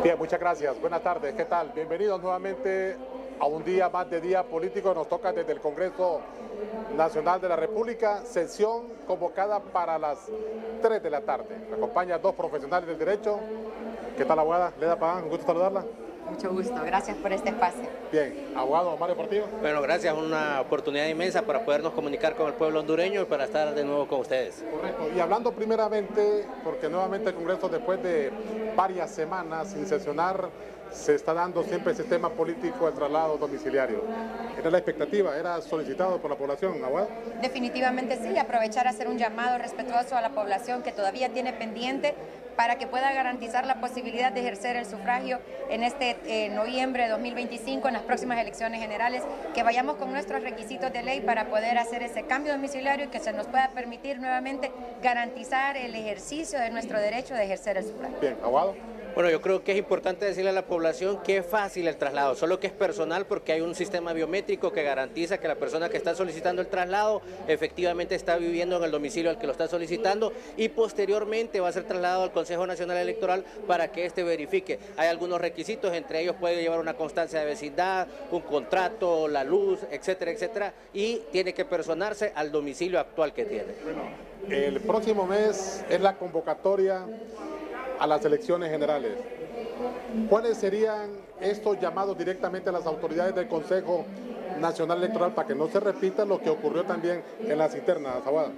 Bien, muchas gracias. Buenas tardes. ¿Qué tal? Bienvenidos nuevamente a un día más de Día Político. Nos toca desde el Congreso Nacional de la República, sesión convocada para las 3 de la tarde. Me acompañan dos profesionales del derecho. ¿Qué tal, abogada? Leda Pagán, un gusto saludarla. Mucho gusto, gracias por este espacio. Bien, abogado Mario Portillo. Bueno, gracias, una oportunidad inmensa para podernos comunicar con el pueblo hondureño y para estar de nuevo con ustedes. Correcto, y hablando primeramente, porque nuevamente el Congreso después de varias semanas sin sesionar, se está dando siempre ese tema político del traslado domiciliario. ¿Era la expectativa? ¿Era solicitado por la población, abogado? Definitivamente sí, aprovechar a hacer un llamado respetuoso a la población que todavía tiene pendiente para que pueda garantizar la posibilidad de ejercer el sufragio en este noviembre de 2025, en las próximas elecciones generales, que vayamos con nuestros requisitos de ley para poder hacer ese cambio domiciliario y que se nos pueda permitir nuevamente garantizar el ejercicio de nuestro derecho de ejercer el sufragio. Bien, abogado. Bueno, yo creo que es importante decirle a la población que es fácil el traslado, solo que es personal porque hay un sistema biométrico que garantiza que la persona que está solicitando el traslado efectivamente está viviendo en el domicilio al que lo está solicitando y posteriormente va a ser trasladado al Consejo Nacional Electoral para que éste verifique. Hay algunos requisitos, entre ellos puede llevar una constancia de vecindad, un contrato, la luz, etcétera, etcétera, y tiene que personarse al domicilio actual que tiene. Bueno, el próximo mes es la convocatoria a las elecciones generales. ¿Cuáles serían estos llamados directamente a las autoridades del Consejo Nacional Electoral para que no se repita lo que ocurrió también en las internas, abogada?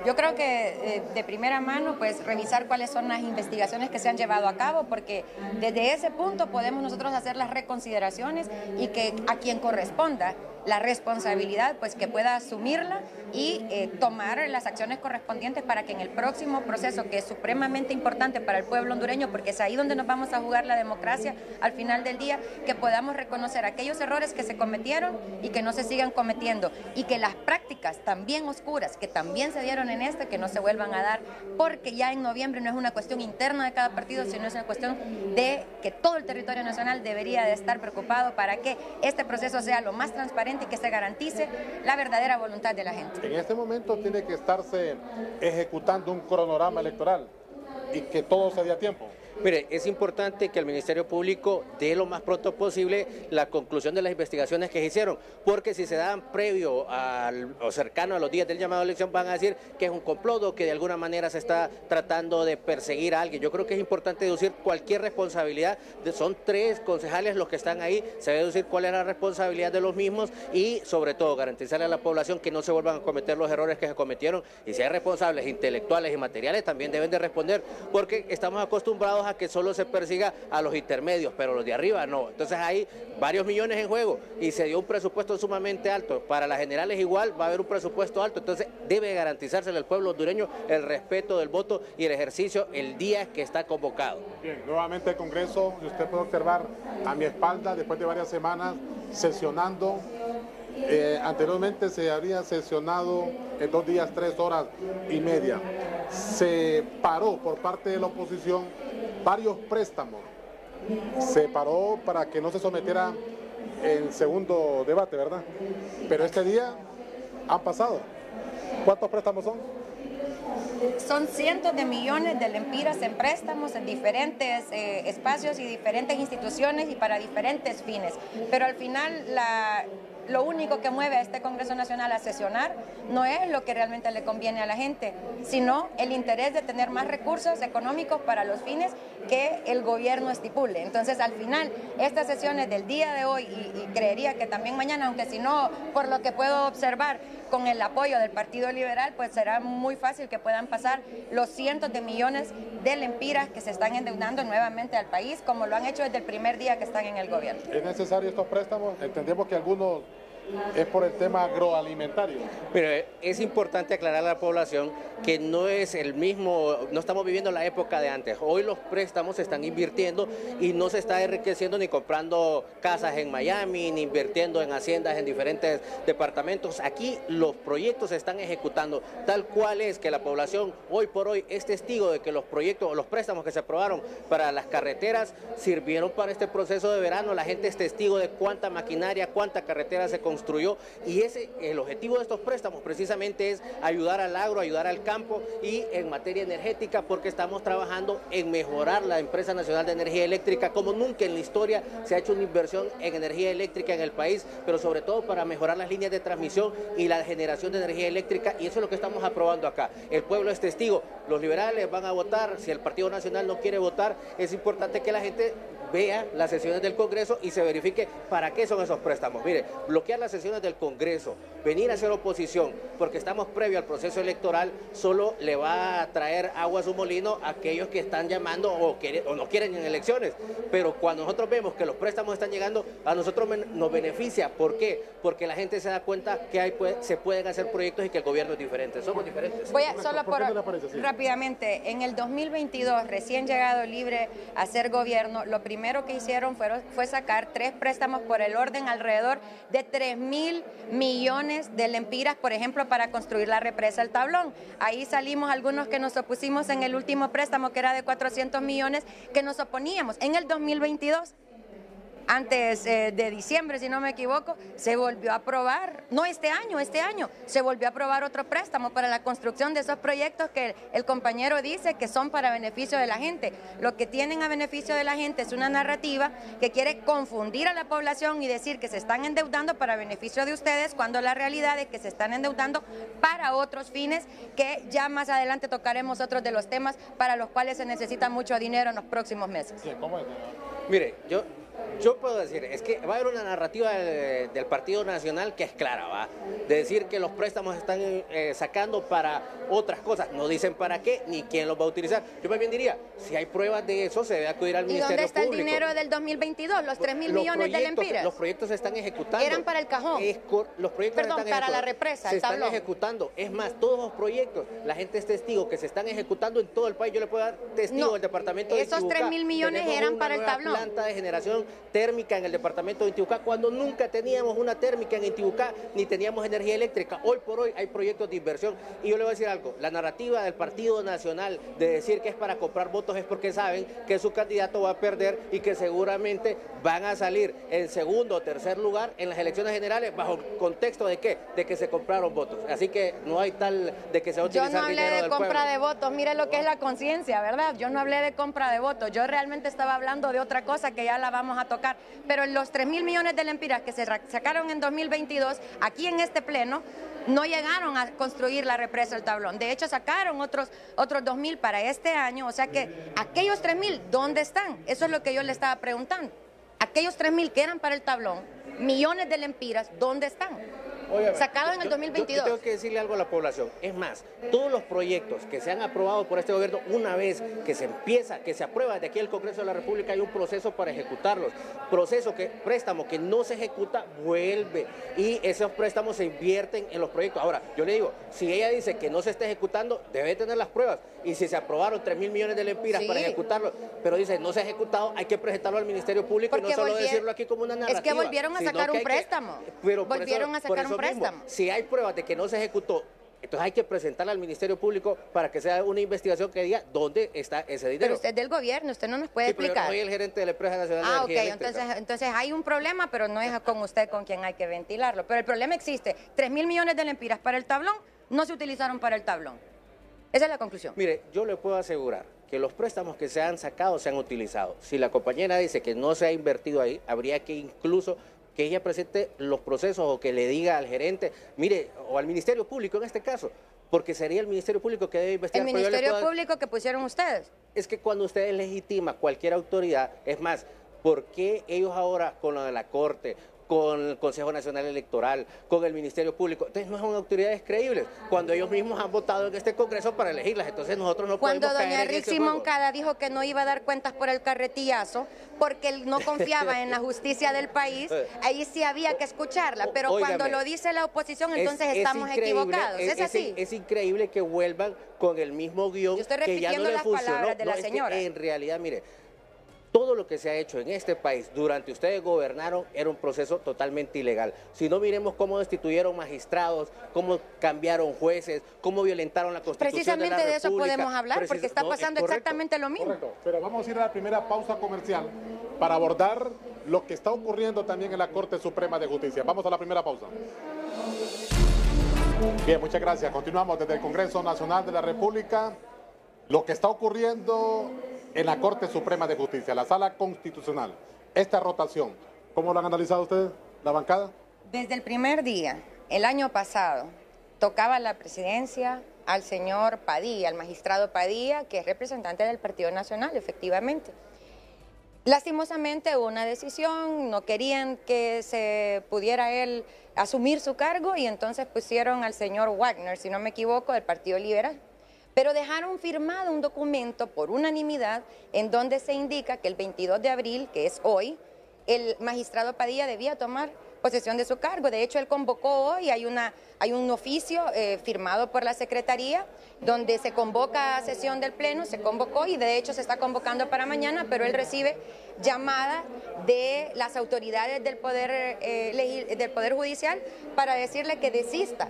Yo creo que de primera mano, pues revisar cuáles son las investigaciones que se han llevado a cabo, porque desde ese punto podemos nosotros hacer las reconsideraciones y que a quien corresponda la responsabilidad, pues que pueda asumirla y tomar las acciones correspondientes para que en el próximo proceso, que es supremamente importante para el pueblo hondureño, porque es ahí donde nos vamos a jugar la democracia al final del día, que podamos reconocer aquellos errores que se cometieron y que no se sigan cometiendo, y que las prácticas también oscuras que también se dieron en que no se vuelvan a dar, porque ya en noviembre no es una cuestión interna de cada partido, sino es una cuestión de que todo el territorio nacional debería de estar preocupado para que este proceso sea lo más transparente y que se garantice la verdadera voluntad de la gente. En este momento tiene que estarse ejecutando un cronograma electoral y que todo se dé a tiempo. Mire, es importante que el Ministerio Público dé lo más pronto posible la conclusión de las investigaciones que se hicieron, porque si se dan previo o cercano a los días del llamado a elección van a decir que es un complot o que de alguna manera se está tratando de perseguir a alguien. Yo creo que es importante deducir cualquier responsabilidad, son 3 concejales los que están ahí, se debe deducir cuál es la responsabilidad de los mismos y sobre todo garantizarle a la población que no se vuelvan a cometer los errores que se cometieron, y si hay responsables intelectuales y materiales también deben de responder, porque estamos acostumbrados a que solo se persiga a los intermedios, pero los de arriba no. Entonces hay varios millones en juego y se dio un presupuesto sumamente alto. Para las generales igual va a haber un presupuesto alto, entonces debe garantizársele al pueblo hondureño el respeto del voto y el ejercicio el día que está convocado. Bien, nuevamente el Congreso, y usted puede observar a mi espalda, después de varias semanas sesionando. Anteriormente se había sesionado en 2 días, 3 horas y media. Se paró por parte de la oposición varios préstamos. Se paró para que no se sometiera el segundo debate, ¿verdad? Pero este día han pasado. ¿Cuántos préstamos son? Son cientos de millones de lempiras en préstamos en diferentes espacios y diferentes instituciones y para diferentes fines. Pero al final lo único que mueve a este Congreso Nacional a sesionar no es lo que realmente le conviene a la gente, sino el interés de tener más recursos económicos para los fines que el gobierno estipule. Entonces, al final, estas sesiones del día de hoy, y creería que también mañana, aunque si no, por lo que puedo observar, con el apoyo del Partido Liberal, pues será muy fácil que puedan pasar los cientos de millones de lempiras que se están endeudando nuevamente al país, como lo han hecho desde el primer día que están en el gobierno. ¿Es necesario estos préstamos? Entendemos que algunos es por el tema agroalimentario. Pero es importante aclarar a la población que no es el mismo, no estamos viviendo la época de antes. Hoy los préstamos se están invirtiendo y no se está enriqueciendo ni comprando casas en Miami, ni invirtiendo en haciendas en diferentes departamentos. Aquí los proyectos se están ejecutando tal cual es que la población hoy por hoy es testigo de que los proyectos o los préstamos que se aprobaron para las carreteras sirvieron para este proceso de verano. La gente es testigo de cuánta maquinaria, cuánta carretera se construyó construyó, y el objetivo de estos préstamos precisamente es ayudar al agro, ayudar al campo y en materia energética, porque estamos trabajando en mejorar la Empresa Nacional de Energía Eléctrica, como nunca en la historia se ha hecho una inversión en energía eléctrica en el país, pero sobre todo para mejorar las líneas de transmisión y la generación de energía eléctrica, y eso es lo que estamos aprobando acá. El pueblo es testigo, los liberales van a votar, si el Partido Nacional no quiere votar, es importante que la gente vea las sesiones del Congreso y se verifique para qué son esos préstamos. Mire, bloquear las sesiones del Congreso, venir a hacer oposición, porque estamos previo al proceso electoral, solo le va a traer agua a su molino a aquellos que están llamando o no quieren en elecciones. Pero cuando nosotros vemos que los préstamos están llegando, a nosotros nos beneficia. ¿Por qué? Porque la gente se da cuenta que se pueden hacer proyectos y que el gobierno es diferente. Somos diferentes. Voy a, solo rápidamente, en el 2022, recién llegado Libre a ser gobierno, lo primero que hicieron fue sacar 3 préstamos por el orden alrededor de 3.000 millones de lempiras, por ejemplo, para construir la represa El Tablón. Ahí salimos algunos que nos opusimos en el último préstamo, que era de 400 millones, que nos oponíamos. En el 2022, antes de diciembre, si no me equivoco, se volvió a aprobar, no este año, se volvió a aprobar otro préstamo para la construcción de esos proyectos que el compañero dice que son para beneficio de la gente. Lo que tienen a beneficio de la gente es una narrativa que quiere confundir a la población y decir que se están endeudando para beneficio de ustedes, cuando la realidad es que se están endeudando para otros fines, que ya más adelante tocaremos otros de los temas para los cuales se necesita mucho dinero en los próximos meses. Sí, ¿cómo es? Mire, yo puedo decir, es que va a haber una narrativa del Partido Nacional que es clara, ¿va? De decir que los préstamos están sacando para otras cosas. No dicen para qué ni quién los va a utilizar. Yo más bien diría, si hay pruebas de eso, se debe acudir al Ministerio Público. ¿Y dónde está el dinero del 2022? Los 3.000 millones de lempiras. Los proyectos se están ejecutando. Eran para el cajón. Los proyectos para la represa, se están ejecutando. Es más, todos los proyectos, la gente es testigo que se están ejecutando en todo el país. Yo le puedo dar testigo del departamento de Intibucá. Esos 3.000 millones eran para el tablón. Planta de generación térmica en el departamento de Intibucá, cuando nunca teníamos una térmica en Intibucá, ni teníamos energía eléctrica. Hoy por hoy hay proyectos de inversión. Y yo le voy a decir algo, la narrativa del Partido Nacional de decir que es para comprar votos es porque saben que su candidato va a perder y que seguramente van a salir en segundo o tercer lugar en las elecciones generales bajo el contexto de ¿qué? De que se compraron votos. Así que no hay tal de que se va a utilizar dinero del pueblo. Yo no hablé de compra de votos, mire lo que es la conciencia, ¿verdad? Yo no hablé de compra de votos, yo realmente estaba hablando de otra cosa que ya la vamos a tocar, pero los 3.000 millones de lempiras que se sacaron en 2022, aquí en este pleno, no llegaron a construir la represa El Tablón. De hecho, sacaron otros 2.000 para este año, o sea que aquellos 3.000, ¿dónde están? Eso es lo que yo le estaba preguntando. Aquellos 3.000 que eran para El Tablón, millones de lempiras, ¿dónde están? Sacado en el 2022. Yo tengo que decirle algo a la población. Es más, todos los proyectos que se han aprobado por este gobierno, una vez que se empieza, que se aprueba desde aquí el Congreso de la República, hay un proceso para ejecutarlos. Préstamo que no se ejecuta, vuelve. Y esos préstamos se invierten en los proyectos. Ahora, yo le digo, si ella dice que no se está ejecutando, debe tener las pruebas. Y si se aprobaron 3.000 millones de lempiras para ejecutarlo, pero dice no se ha ejecutado, hay que presentarlo al Ministerio Público. Porque y no solo decirlo aquí como una narrativa. Es que volvieron a sacar un préstamo. Volvieron a sacar un préstamo. Si hay pruebas de que no se ejecutó, entonces hay que presentarla al Ministerio Público para que sea una investigación que diga dónde está ese dinero. Pero usted es del gobierno, usted no nos puede explicar. Pero yo no soy el gerente de la Empresa Nacional de Energía Eléctrica. Entonces hay un problema, pero no es con usted con quien hay que ventilarlo. Pero el problema existe. 3.000 millones de lempiras para el tablón no se utilizaron para el tablón. Esa es la conclusión. Mire, yo le puedo asegurar que los préstamos que se han sacado se han utilizado. Si la compañera dice que no se ha invertido ahí, habría que incluso que ella presente los procesos o que le diga al gerente, mire, o al Ministerio Público en este caso, porque sería el Ministerio Público que debe investigar. ¿El Ministerio Público que pusieron ustedes? Es que cuando usted legitima cualquier autoridad, es más, ¿por qué ellos ahora con lo de la Corte, con el Consejo Nacional Electoral, con el Ministerio Público? Entonces no son autoridades creíbles, cuando ellos mismos han votado en este Congreso para elegirlas. Entonces nosotros no podemos caer en ese juego. Cuando doña Rixi Moncada dijo que no iba a dar cuentas por el carretillazo, porque él no confiaba en la justicia del país, ahí sí había que escucharla, pero cuando lo dice la oposición, entonces estamos equivocados. ¿Es así? Es increíble que vuelvan con el mismo guión que ya no le funcionó. Las palabras de la señora. En realidad, mire, todo lo que se ha hecho en este país durante ustedes gobernaron era un proceso totalmente ilegal. Si no, miremos cómo destituyeron magistrados, cómo cambiaron jueces, cómo violentaron la Constitución de la República. Precisamente de eso podemos hablar, porque está pasando exactamente lo mismo. Correcto, pero vamos a ir a la primera pausa comercial para abordar lo que está ocurriendo también en la Corte Suprema de Justicia. Vamos a la primera pausa. Bien, muchas gracias. Continuamos desde el Congreso Nacional de la República. Lo que está ocurriendo en la Corte Suprema de Justicia, la Sala Constitucional, esta rotación, ¿cómo lo han analizado ustedes, la bancada? Desde el primer día, el año pasado, tocaba la presidencia al señor Padilla, al magistrado Padilla, que es representante del Partido Nacional, efectivamente. Lastimosamente hubo una decisión, no querían que se pudiera él asumir su cargo y entonces pusieron al señor Wagner, si no me equivoco, del Partido Liberal. Pero dejaron firmado un documento por unanimidad en donde se indica que el 22 de abril, que es hoy, el magistrado Padilla debía tomar posesión de su cargo. De hecho, él convocó hoy, hay un oficio firmado por la Secretaría donde se convoca a sesión del Pleno, se convocó y de hecho se está convocando para mañana, pero él recibe llamada de las autoridades del Poder Judicial para decirle que desista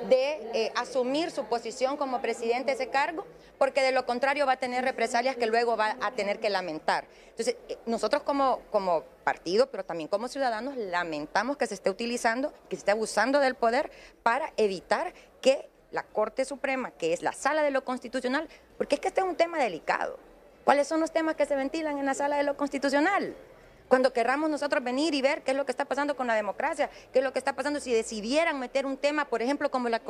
de asumir su posición como presidente de ese cargo, porque de lo contrario va a tener represalias que luego va a tener que lamentar. Entonces, nosotros como partido, pero también como ciudadanos, lamentamos que se esté utilizando, que se esté abusando del poder para evitar que la Corte Suprema, que es la sala de lo constitucional, porque es que este es un tema delicado. ¿Cuáles son los temas que se ventilan en la sala de lo constitucional? Cuando querramos nosotros venir y ver qué es lo que está pasando con la democracia, qué es lo que está pasando si decidieran meter un tema, por ejemplo, como la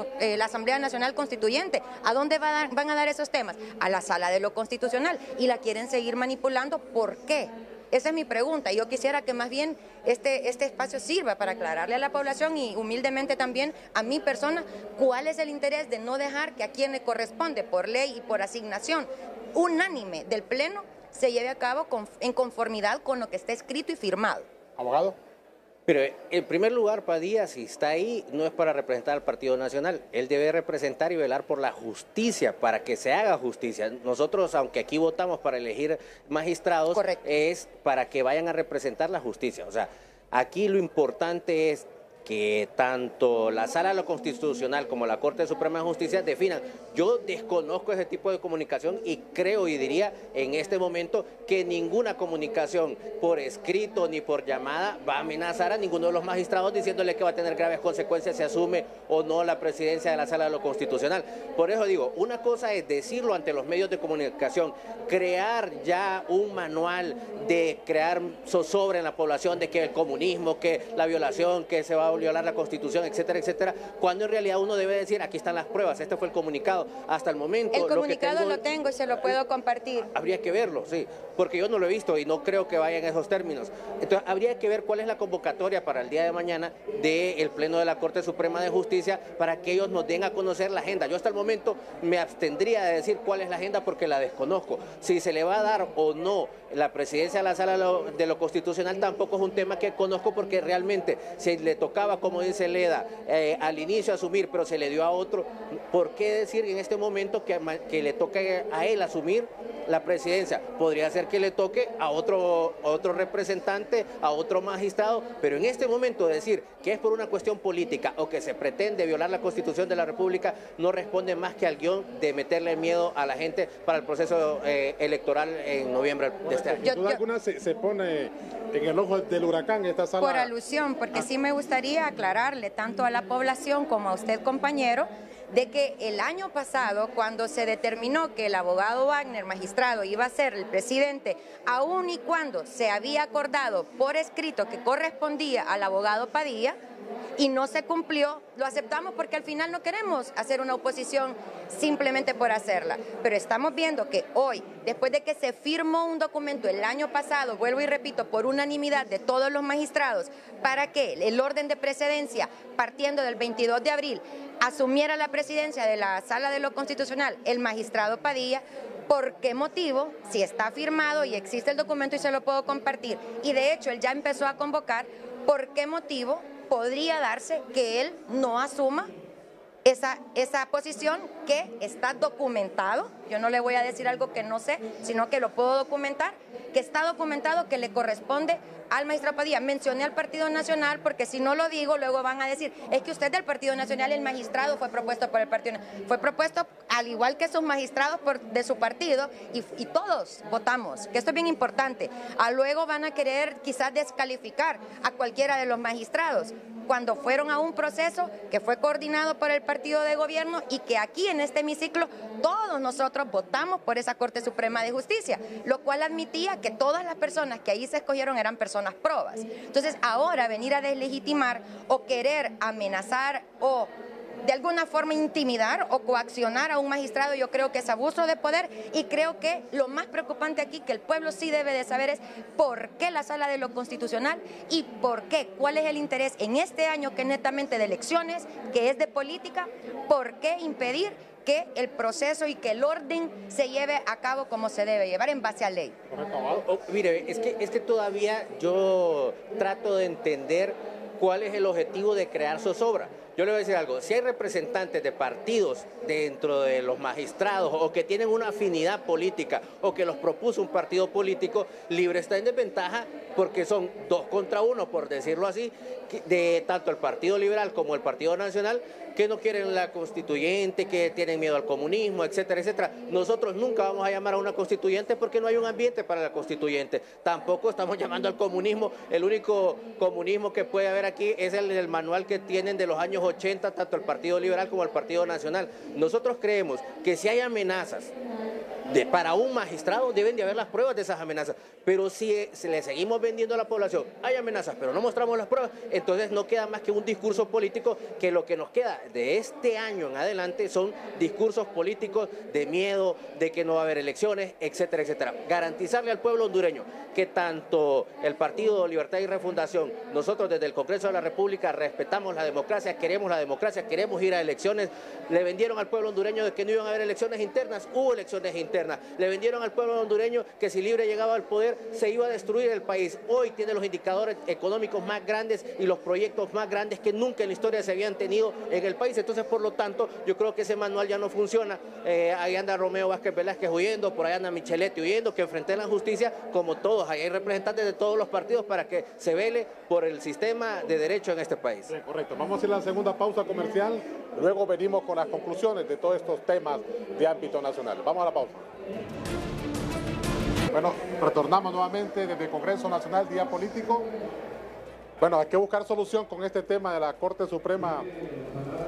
Asamblea Nacional Constituyente, ¿a dónde van a dar esos temas? A la sala de lo constitucional. Y la quieren seguir manipulando, ¿por qué? Esa es mi pregunta. Yo quisiera que más bien este espacio sirva para aclararle a la población y humildemente también a mi persona cuál es el interés de no dejar que a quien le corresponde por ley y por asignación unánime del Pleno se lleve a cabo en conformidad con lo que está escrito y firmado. Abogado. Pero en primer lugar, Padilla, si está ahí, no es para representar al Partido Nacional. Él debe representar y velar por la justicia, para que se haga justicia. Nosotros, aunque aquí votamos para elegir magistrados, correcto, es para que vayan a representar la justicia. O sea, aquí lo importante es que tanto la Sala de lo Constitucional como la Corte Suprema de Justicia definan. Yo desconozco ese tipo de comunicación y creo y diría en este momento que ninguna comunicación por escrito ni por llamada va a amenazar a ninguno de los magistrados diciéndole que va a tener graves consecuencias si asume o no la presidencia de la Sala de lo Constitucional. Por eso digo, una cosa es decirlo ante los medios de comunicación, crear ya un manual de crear zozobra en la población de que el comunismo, que la violación, que se va a violar la Constitución, etcétera, etcétera, cuando en realidad uno debe decir, aquí están las pruebas, este fue el comunicado. Hasta el momento... El comunicado lo tengo y se lo puedo compartir. Habría que verlo, sí, porque yo no lo he visto y no creo que vaya en esos términos. Entonces, habría que ver cuál es la convocatoria para el día de mañana del Pleno de la Corte Suprema de Justicia para que ellos nos den a conocer la agenda. Yo hasta el momento me abstendría de decir cuál es la agenda porque la desconozco. Si se le va a dar o no la presidencia de la Sala de lo Constitucional tampoco es un tema que conozco porque realmente si le tocaba, como dice Leda, al inicio asumir, pero se le dio a otro, ¿por qué decir en este momento que le toque a él asumir la presidencia? Podría ser que le toque a otro representante, a otro magistrado, pero en este momento decir que es por una cuestión política o que se pretende violar la Constitución de la República no responde más que al guión de meterle miedo a la gente para el proceso electoral en noviembre de este año. Sin duda alguna se pone en el ojo del huracán esta sala. Por alusión, porque sí me gustaría aclararle tanto a la población como a usted, compañero, de que el año pasado, cuando se determinó que el abogado Wagner, magistrado, iba a ser el presidente, aun y cuando se había acordado por escrito que correspondía al abogado Padilla, y no se cumplió, lo aceptamos porque al final no queremos hacer una oposición simplemente por hacerla. Pero estamos viendo que hoy, después de que se firmó un documento el año pasado, vuelvo y repito, por unanimidad de todos los magistrados, para que el orden de precedencia, partiendo del 22 de abril, asumiera la presidencia de la Sala de lo Constitucional el magistrado Padilla, ¿por qué motivo? Si está firmado y existe el documento y se lo puedo compartir, y de hecho él ya empezó a convocar, ¿por qué motivo podría darse que él no asuma esa posición que está documentado. Yo no le voy a decir algo que no sé, sino que lo puedo documentar, que está documentado que le corresponde al magistrado Padilla. Mencioné al Partido Nacional porque si no lo digo, luego van a decir, es que usted es del Partido Nacional, el magistrado fue propuesto por el Partido Nacional. Fue propuesto al igual que sus magistrados de su partido y todos votamos, que esto es bien importante. Luego van a querer quizás descalificar a cualquiera de los magistrados, cuando fueron a un proceso que fue coordinado por el partido de gobierno y que aquí en este hemiciclo todos nosotros votamos por esa Corte Suprema de Justicia, lo cual admitía que todas las personas que ahí se escogieron eran personas probas. Entonces ahora venir a deslegitimar o querer amenazar o de alguna forma intimidar o coaccionar a un magistrado, yo creo que es abuso de poder, y creo que lo más preocupante aquí que el pueblo sí debe de saber es por qué la Sala de lo Constitucional y por qué, cuál es el interés en este año que es netamente de elecciones, que es de política, por qué impedir que el proceso y que el orden se lleve a cabo como se debe llevar en base a ley. Mire, es que todavía yo trato de entender cuál es el objetivo de crear zozobra. Yo le voy a decir algo, si hay representantes de partidos dentro de los magistrados o que tienen una afinidad política o que los propuso un partido político, Libre está en desventaja porque son 2 contra 1, por decirlo así, de tanto el Partido Liberal como el Partido Nacional, que no quieren la constituyente, que tienen miedo al comunismo, etcétera, etcétera. Nosotros nunca vamos a llamar a una constituyente porque no hay un ambiente para la constituyente. Tampoco estamos llamando al comunismo. El único comunismo que puede haber aquí es el del manual que tienen de los años 80, tanto el Partido Liberal como el Partido Nacional. Nosotros creemos que si hay amenazas para un magistrado, deben de haber las pruebas de esas amenazas. Pero si le seguimos vendiendo a la población, hay amenazas, pero no mostramos las pruebas, entonces no queda más que un discurso político, que lo que nos queda de este año en adelante son discursos políticos de miedo, de que no va a haber elecciones, etcétera, etcétera. Garantizarle al pueblo hondureño que tanto el Partido Libertad y Refundación, nosotros desde el Congreso de la República respetamos la democracia, queremos ir a elecciones. Le vendieron al pueblo hondureño de que no iban a haber elecciones internas, hubo elecciones internas. Le vendieron al pueblo hondureño que si Libre llegaba al poder se iba a destruir el país. Hoy tiene los indicadores económicos más grandes y los proyectos más grandes que nunca en la historia se habían tenido en el país. Entonces, por lo tanto, yo creo que ese manual ya no funciona. Ahí anda Romeo Vázquez Velázquez huyendo, por ahí anda Micheletti huyendo, que enfrenten la justicia como todos. Ahí hay representantes de todos los partidos para que se vele por el sistema de derecho en este país. Sí, correcto. Vamos a ir a la segunda pausa comercial. Luego venimos con las conclusiones de todos estos temas de ámbito nacional. Vamos a la pausa. Bueno, retornamos nuevamente desde el Congreso Nacional, Día Político. Bueno, hay que buscar solución con este tema de la Corte Suprema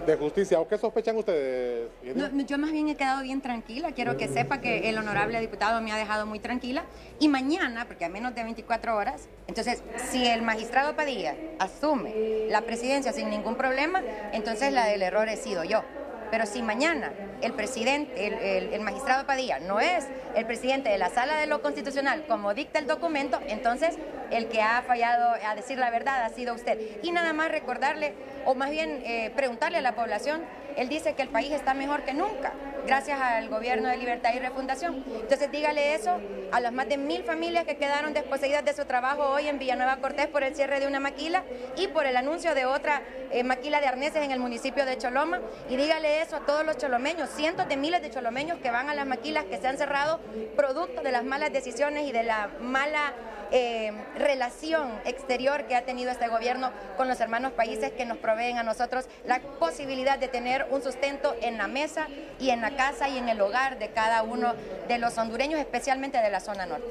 de Justicia. ¿O qué sospechan ustedes? No, yo más bien he quedado bien tranquila. Quiero que sepa que el honorable diputado me ha dejado muy tranquila. Y mañana, porque a menos de 24 horas, entonces, si el magistrado Padilla asume la presidencia sin ningún problema, entonces la del error he sido yo. Pero si mañana el presidente, el magistrado Padilla no es el presidente de la Sala de lo Constitucional como dicta el documento, entonces el que ha fallado a decir la verdad ha sido usted. Y nada más recordarle, o más bien preguntarle a la población, él dice que el país está mejor que nunca, gracias al gobierno de Libertad y Refundación. Entonces dígale eso a las más de 1000 familias que quedaron desposeídas de su trabajo hoy en Villanueva Cortés por el cierre de una maquila y por el anuncio de otra maquila de arneses en el municipio de Choloma. Y dígale eso a todos los cholomeños, cientos de miles de cholomeños que van a las maquilas que se han cerrado producto de las malas decisiones y de la mala relación exterior que ha tenido este gobierno con los hermanos países que nos proveen a nosotros la posibilidad de tener un sustento en la mesa y en la casa y en el hogar de cada uno de los hondureños, especialmente de la zona norte.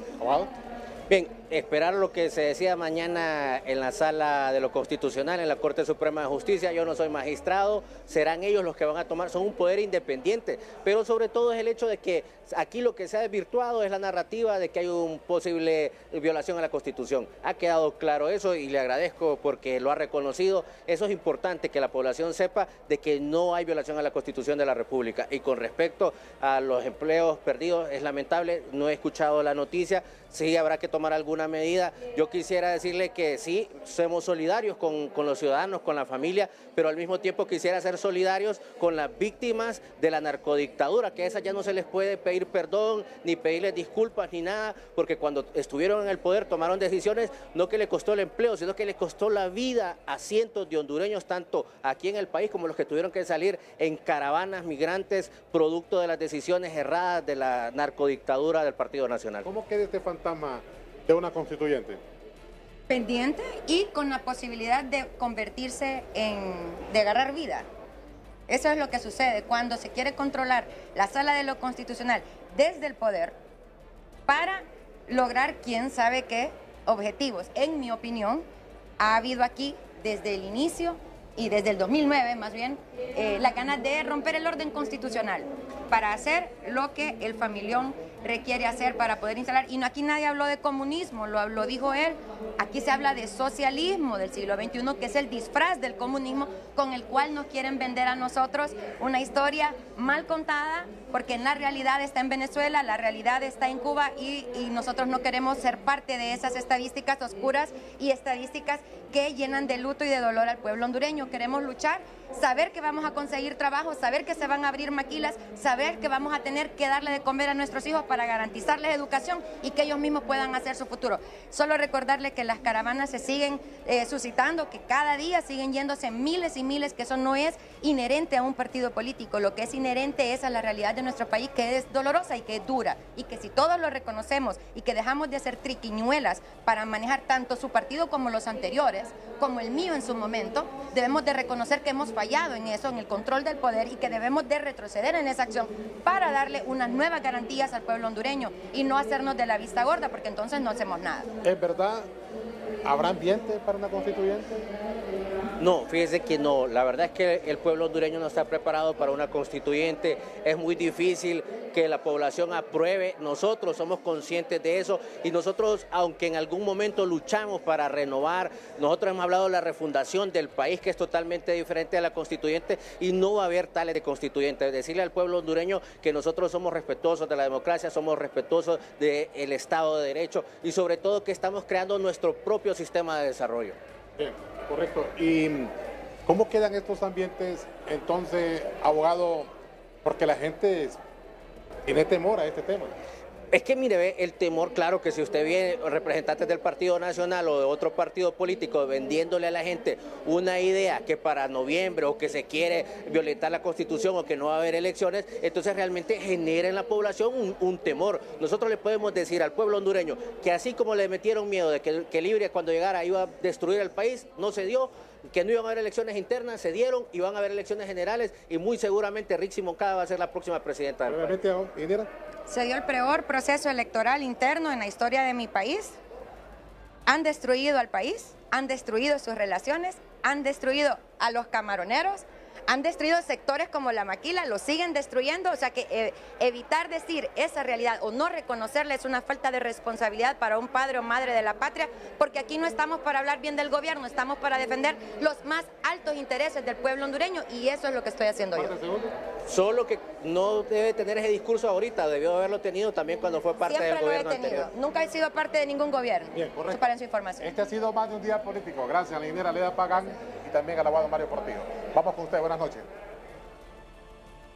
Bien, esperar lo que se decida mañana en la Sala de lo Constitucional, en la Corte Suprema de Justicia. Yo no soy magistrado, serán ellos los que van a tomar, son un poder independiente, pero sobre todo es el hecho de que aquí lo que se ha desvirtuado es la narrativa de que hay una posible violación a la Constitución. Ha quedado claro eso y le agradezco porque lo ha reconocido. Eso es importante, que la población sepa de que no hay violación a la Constitución de la República. Y con respecto a los empleos perdidos, es lamentable, no he escuchado la noticia, sí habrá que tomar alguna buena medida. Yo quisiera decirle que sí, somos solidarios con los ciudadanos, con la familia, pero al mismo tiempo quisiera ser solidarios con las víctimas de la narcodictadura, que a esas ya no se les puede pedir perdón, ni pedirles disculpas, ni nada, porque cuando estuvieron en el poder tomaron decisiones no que le costó el empleo, sino que le costó la vida a cientos de hondureños, tanto aquí en el país como los que tuvieron que salir en caravanas migrantes, producto de las decisiones erradas de la narcodictadura del Partido Nacional. ¿Cómo queda este fantasma de una constituyente? Pendiente y con la posibilidad de convertirse de agarrar vida. Eso es lo que sucede cuando se quiere controlar la sala de lo constitucional desde el poder para lograr quién sabe qué objetivos. En mi opinión, ha habido aquí desde el inicio y desde el 2009 más bien, la ganas de romper el orden constitucional para hacer lo que el familión requiere hacer para poder instalar. Y no, aquí nadie habló de comunismo, lo dijo él. Aquí se habla de socialismo del siglo XXI, que es el disfraz del comunismo con el cual nos quieren vender a nosotros una historia mal contada, porque en la realidad está en Venezuela, la realidad está en Cuba y nosotros no queremos ser parte de esas estadísticas oscuras y estadísticas que llenan de luto y de dolor al pueblo hondureño. Queremos luchar, saber que vamos a conseguir trabajo, saber que se van a abrir maquilas, saber que vamos a tener que darle de comer a nuestros hijos para garantizarles educación y que ellos mismos puedan hacer su futuro. Solo recordarle que las caravanas se siguen suscitando, que cada día siguen yéndose miles y miles, que eso no es inherente a un partido político, lo que es inherente es a la realidad de nuestro país, que es dolorosa y que es dura, y que si todos lo reconocemos y que dejamos de hacer triquiñuelas para manejar tanto su partido como los anteriores, como el mío en su momento, debemos de reconocer que hemos fallado en eso, en el control del poder, y que debemos de retroceder en esa acción para darle unas nuevas garantías al pueblo hondureño y no hacernos de la vista gorda, porque entonces no hacemos nada. ¿Es verdad? ¿Habrá ambiente para una constituyente? No, fíjese que no. La verdad es que el pueblo hondureño no está preparado para una constituyente. Es muy difícil que la población apruebe. Nosotros somos conscientes de eso y nosotros, aunque en algún momento luchamos para renovar, nosotros hemos hablado de la refundación del país, que es totalmente diferente a la constituyente, y no va a haber tales de constituyentes. Decirle al pueblo hondureño que nosotros somos respetuosos de la democracia, somos respetuosos del Estado de Derecho y sobre todo que estamos creando nuestro propio sistema de desarrollo. Bien, correcto. ¿Y cómo quedan estos ambientes entonces, abogado? Porque la gente tiene temor a este tema. Es que mire, ve, el temor, claro que si usted viene representantes del Partido Nacional o de otro partido político vendiéndole a la gente una idea que para noviembre o que se quiere violentar la Constitución o que no va a haber elecciones, entonces realmente genera en la población un temor. Nosotros le podemos decir al pueblo hondureño que así como le metieron miedo de que Libre cuando llegara iba a destruir el país, no se dio, que no iban a haber elecciones internas, se dieron y van a haber elecciones generales y muy seguramente Rixi Moncada va a ser la próxima presidenta del país. Se dio el peor proceso electoral interno en la historia de mi país. Han destruido al país, han destruido sus relaciones, han destruido a los camaroneros, han destruido sectores como la maquila, lo siguen destruyendo, o sea que evitar decir esa realidad o no reconocerla es una falta de responsabilidad para un padre o madre de la patria, porque aquí no estamos para hablar bien del gobierno, estamos para defender los más altos intereses del pueblo hondureño y eso es lo que estoy haciendo yo. Solo que no debe tener ese discurso ahorita, debió haberlo tenido también cuando fue parte del gobierno anterior. Nunca he sido parte de ningún gobierno. Bien, correcto. Para su información. Este ha sido más de un día político. Gracias a la ingeniera Leda Pagán y también al abogado Mario Portillo. Vamos con usted, buenas noches.